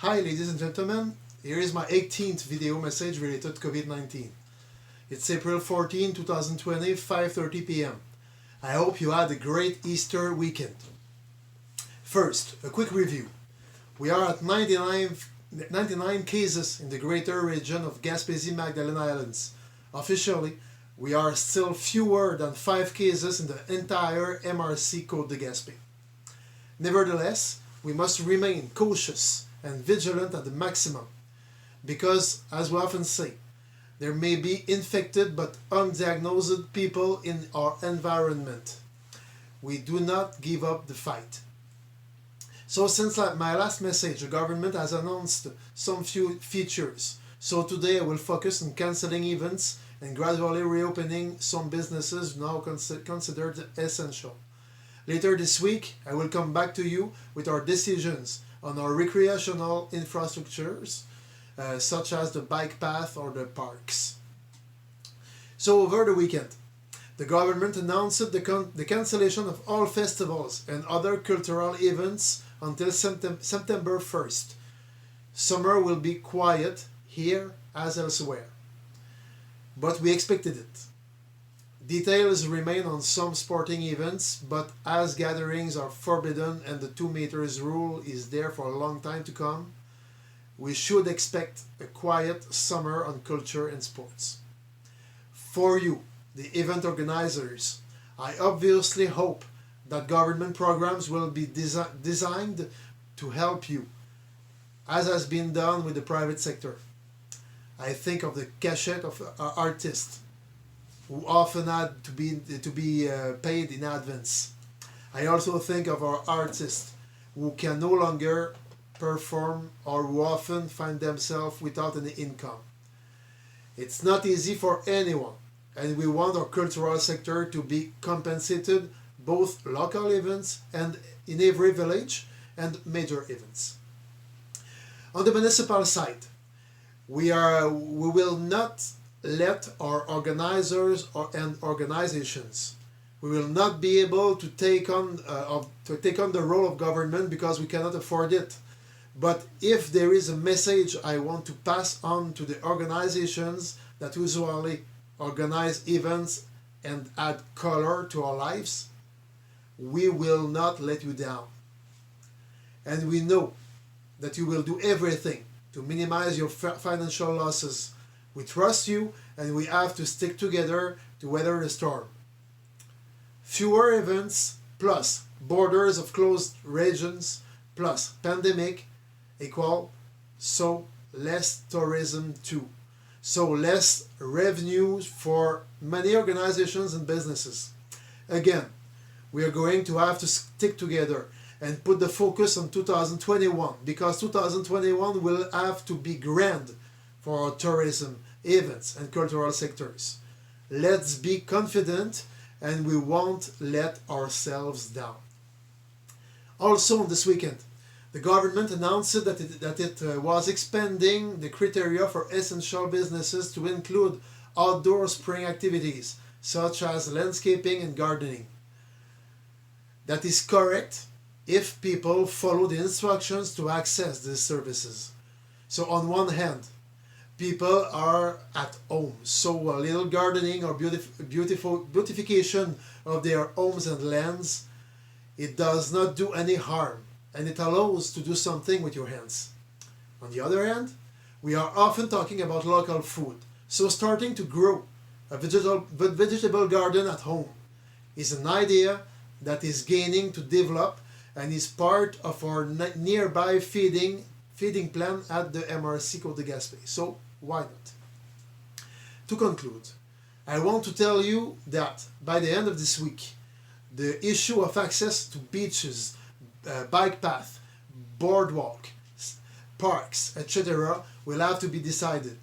Hi ladies and gentlemen, here is my 18th video message related to COVID-19. It's April 14, 2020, 5:30 p.m. I hope you had a great Easter weekend. First, a quick review. We are at 99 cases in the greater region of Gaspé Magdalene Islands. Officially, we are still fewer than 5 cases in the entire MRC Côté de Gaspé. Nevertheless, we must remain cautious and vigilant at the maximum because, as we often say, there may be infected but undiagnosed people in our environment. We do not give up the fight. So since my last message, the government has announced some few features. So today I will focus on cancelling events and gradually reopening some businesses now considered essential. Later this week, I will come back to you with our decisions on our recreational infrastructures, such as the bike path or the parks. So over the weekend, the government announced the cancellation of all festivals and other cultural events until September 1st. Summer will be quiet here as elsewhere. But we expected it. Details remain on some sporting events, but as gatherings are forbidden and the 2 meters rule is there for a long time to come, we should expect a quiet summer on culture and sports. For you, the event organizers, I obviously hope that government programs will be designed to help you, as has been done with the private sector. I think of the cachet of artists, who often had to be paid in advance. I also think of our artists who can no longer perform or who often find themselves without any income. It's not easy for anyone, and we want our cultural sector to be compensated, both local events and in every village and major events. On the municipal side, we will not let our organizers and organizations. We will not be able to take on the role of government because we cannot afford it. But if there is a message I want to pass on to the organizations that usually organize events and add color to our lives, we will not let you down. And we know that you will do everything to minimize your financial losses. We trust you, and we have to stick together to weather the storm. Fewer events plus borders of closed regions plus pandemic equal so less tourism too. So less revenues for many organizations and businesses. Again, we are going to have to stick together and put the focus on 2021 because 2021 will have to be grand for our tourism, events and cultural sectors. Let's be confident and we won't let ourselves down. Also on this weekend, the government announced that it was expanding the criteria for essential businesses to include outdoor spring activities such as landscaping and gardening. That is correct if people follow the instructions to access these services. So on one hand, people are at home, so a little gardening or beautification of their homes and lands, it does not do any harm, and it allows to do something with your hands. On the other hand, we are often talking about local food, so starting to grow a vegetable garden at home is an idea that is gaining to develop and is part of our nearby feeding plan at the MRC Côté de Gaspé. So why not? To conclude, I want to tell you that by the end of this week, the issue of access to beaches, bike path, boardwalk, parks, etc. will have to be decided.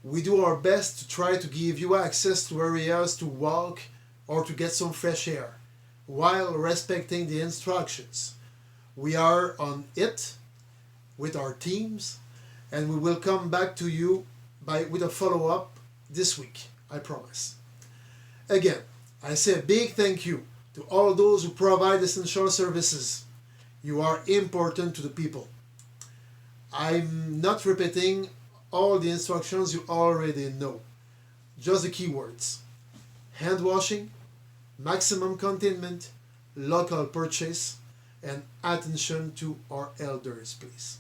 We do our best to try to give you access to areas to walk or to get some fresh air, while respecting the instructions. We are on it with our teams, and we will come back to you with a follow-up this week, I promise. Again, I say a big thank you to all those who provide essential services. You are important to the people. I'm not repeating all the instructions you already know. Just the keywords. Hand washing, maximum containment, local purchase, and attention to our elders, please.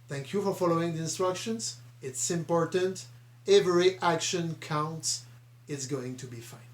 Thank you for following the instructions. It's important. Every action counts. It's going to be fine.